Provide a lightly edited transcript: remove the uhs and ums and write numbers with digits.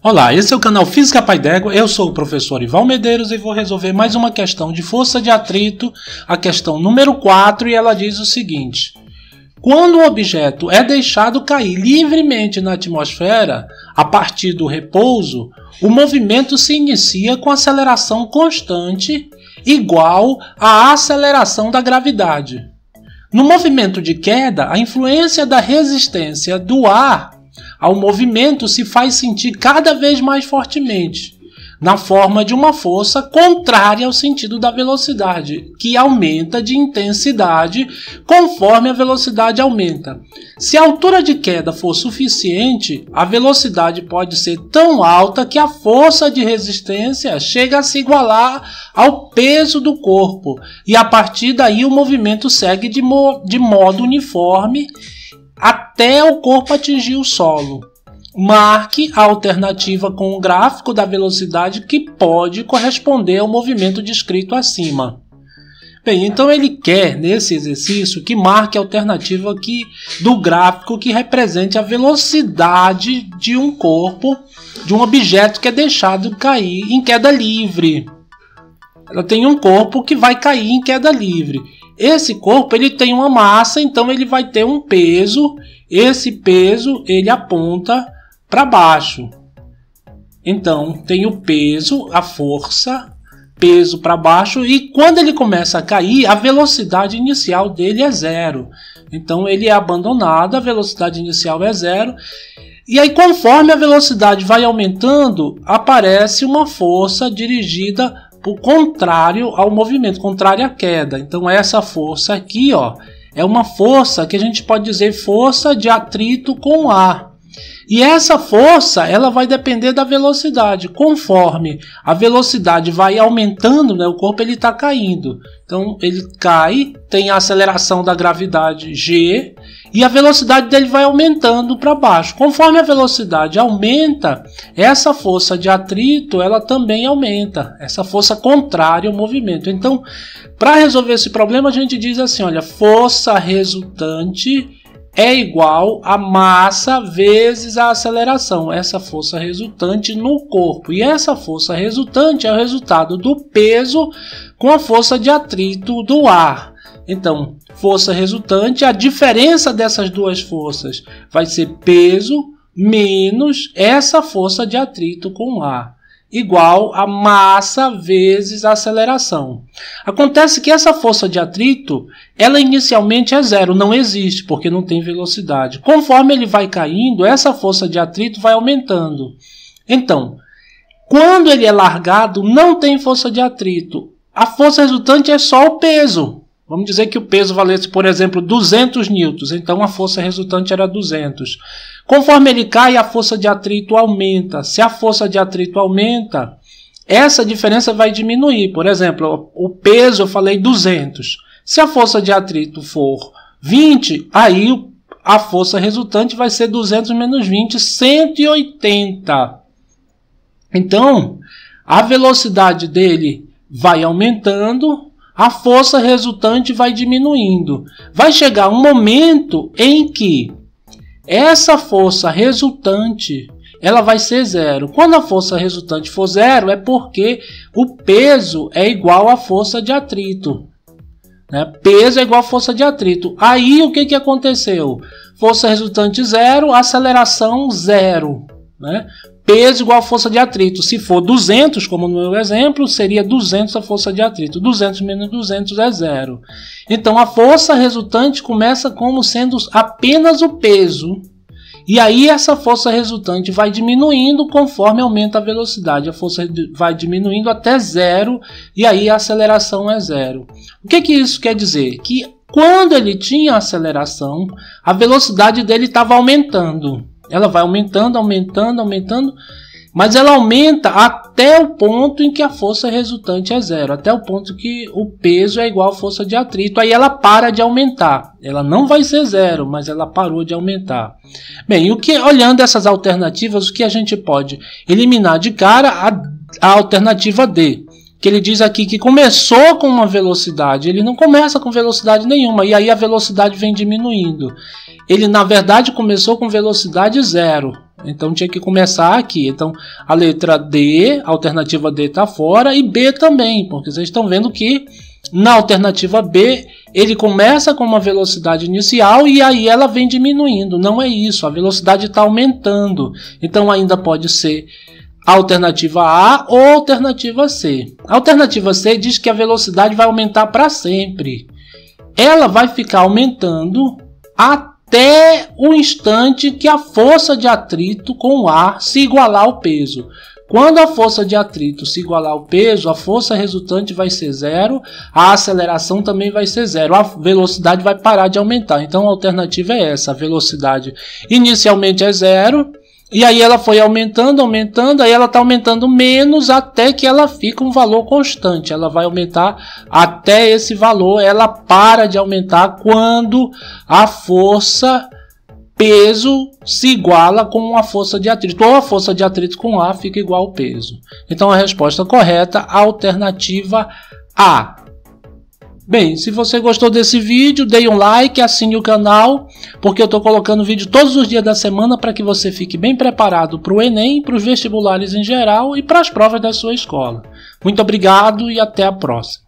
Olá, esse é o canal Física Pai d'Égua, eu sou o professor Ival Medeiros e vou resolver mais uma questão de força de atrito, a questão número 4, e ela diz o seguinte: quando o objeto é deixado cair livremente na atmosfera, a partir do repouso, o movimento se inicia com aceleração constante igual à aceleração da gravidade. No movimento de queda, a influência da resistência do ar ao movimento se faz sentir cada vez mais fortemente, na forma de uma força contrária ao sentido da velocidade, que aumenta de intensidade conforme a velocidade aumenta. Se a altura de queda for suficiente, a velocidade pode ser tão alta que a força de resistência chega a se igualar ao peso do corpo, e a partir daí o movimento segue de modo uniforme até o corpo atingir o solo. Marque a alternativa com o gráfico da velocidade que pode corresponder ao movimento descrito acima. Bem, então ele quer, nesse exercício, que marque a alternativa do gráfico que represente a velocidade de um corpo, de um objeto que é deixado cair em queda livre. Ela tem um corpo que vai cair em queda livre. Esse corpo ele tem uma massa, então ele vai ter um peso. Esse peso ele aponta para baixo. Então tem o peso, a força, peso para baixo, e quando ele começa a cair, a velocidade inicial dele é zero. Então ele é abandonado, a velocidade inicial é zero. E aí, conforme a velocidade vai aumentando, aparece uma força dirigida por contrário ao movimento, contrário à queda. Então essa força aqui, ó, é uma força que a gente pode dizer força de atrito com ar. E essa força ela vai depender da velocidade. Conforme a velocidade vai aumentando, né, o corpo ele está caindo. Então ele cai, tem a aceleração da gravidade G e a velocidade dele vai aumentando para baixo. Conforme a velocidade aumenta, essa força de atrito ela também aumenta, essa força contrária ao movimento. Então, para resolver esse problema, a gente diz assim, olha, força resultante é igual a massa vezes a aceleração, essa força resultante no corpo. E essa força resultante é o resultado do peso com a força de atrito do ar. Então, força resultante, a diferença dessas duas forças vai ser peso menos essa força de atrito com o ar, igual a massa vezes a aceleração. Acontece que essa força de atrito, ela inicialmente é zero, não existe, porque não tem velocidade. Conforme ele vai caindo, essa força de atrito vai aumentando. Então, quando ele é largado, não tem força de atrito. A força resultante é só o peso. Vamos dizer que o peso valesse, por exemplo, 200 newtons, então a força resultante era 200. Conforme ele cai, a força de atrito aumenta. Se a força de atrito aumenta, essa diferença vai diminuir. Por exemplo, o peso eu falei 200. Se a força de atrito for 20, aí a força resultante vai ser 200 menos 20, 180. Então, a velocidade dele vai aumentando, a força resultante vai diminuindo. Vai chegar um momento em que essa força resultante ela vai ser zero. Quando a força resultante for zero, é porque o peso é igual à força de atrito. Né? Peso é igual à força de atrito. Aí o que aconteceu? Força resultante zero, aceleração zero. Né? Peso igual a força de atrito. Se for 200, como no meu exemplo, seria 200 a força de atrito. 200 menos 200 é zero. Então a força resultante começa como sendo apenas o peso. E aí essa força resultante vai diminuindo conforme aumenta a velocidade. A força vai diminuindo até zero e aí a aceleração é zero. O que isso quer dizer? Que quando ele tinha aceleração, a velocidade dele estava aumentando. Ela vai aumentando, aumentando, aumentando, mas ela aumenta até o ponto em que a força resultante é zero, até o ponto que o peso é igual à força de atrito. Aí ela para de aumentar. Ela não vai ser zero, mas ela parou de aumentar. Bem, olhando essas alternativas, o que a gente pode eliminar de cara? A alternativa D, que ele diz aqui que começou com uma velocidade, ele não começa com velocidade nenhuma, e aí a velocidade vem diminuindo. Ele, na verdade, começou com velocidade zero. Então tinha que começar aqui. Então a letra D, a alternativa D está fora, e B também, porque vocês estão vendo que na alternativa B ele começa com uma velocidade inicial e aí ela vem diminuindo. Não é isso, a velocidade está aumentando. Então ainda pode ser a alternativa A ou a alternativa C. A alternativa C diz que a velocidade vai aumentar para sempre. Ela vai ficar aumentando até o instante que a força de atrito com o ar se igualar ao peso. Quando a força de atrito se igualar ao peso, a força resultante vai ser zero, a aceleração também vai ser zero, a velocidade vai parar de aumentar. Então a alternativa é essa, a velocidade inicialmente é zero, e aí ela foi aumentando, aí ela está aumentando menos até que ela fica um valor constante. Ela vai aumentar até esse valor, ela para de aumentar quando a força peso se iguala com a força de atrito, ou a força de atrito com ar fica igual ao peso. Então a resposta correta, a alternativa A. Bem, se você gostou desse vídeo, dê um like, assine o canal, porque eu estou colocando vídeo todos os dias da semana para que você fique bem preparado para o Enem, para os vestibulares em geral e para as provas da sua escola. Muito obrigado e até a próxima.